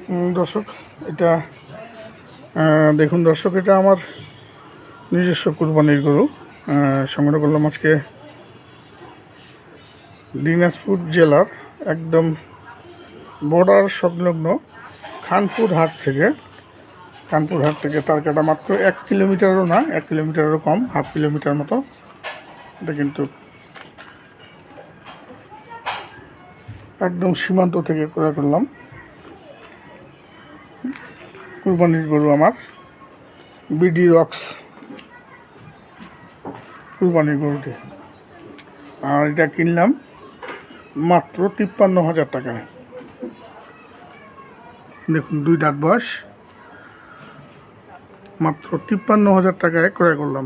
দর্শক এটা দেখুন দর্শক, এটা আমার নিজস্ব কুরবানির গরু। সংগ্রহ করলাম আজকে দিনাজপুর জেলার একদম বর্ডার সংলগ্ন খানপুর হাট থেকে। তার কাটা মাত্র 1 কিলোমিটারও না, 1 কিলোমিটারেরও কম, হাফ কিলোমিটার মতো। এটা কিন্তু একদম সীমান্ত থেকে ক্রয় করলাম। কুরবানির গরু আমার বিডি রক্স কুরবানির গরুটি। আর এটা কিনলাম মাত্র 53,000 টাকায়। দেখুন, 2 দাঁত বয়স, মাত্র 53,000 টাকায় ক্রয় করলাম।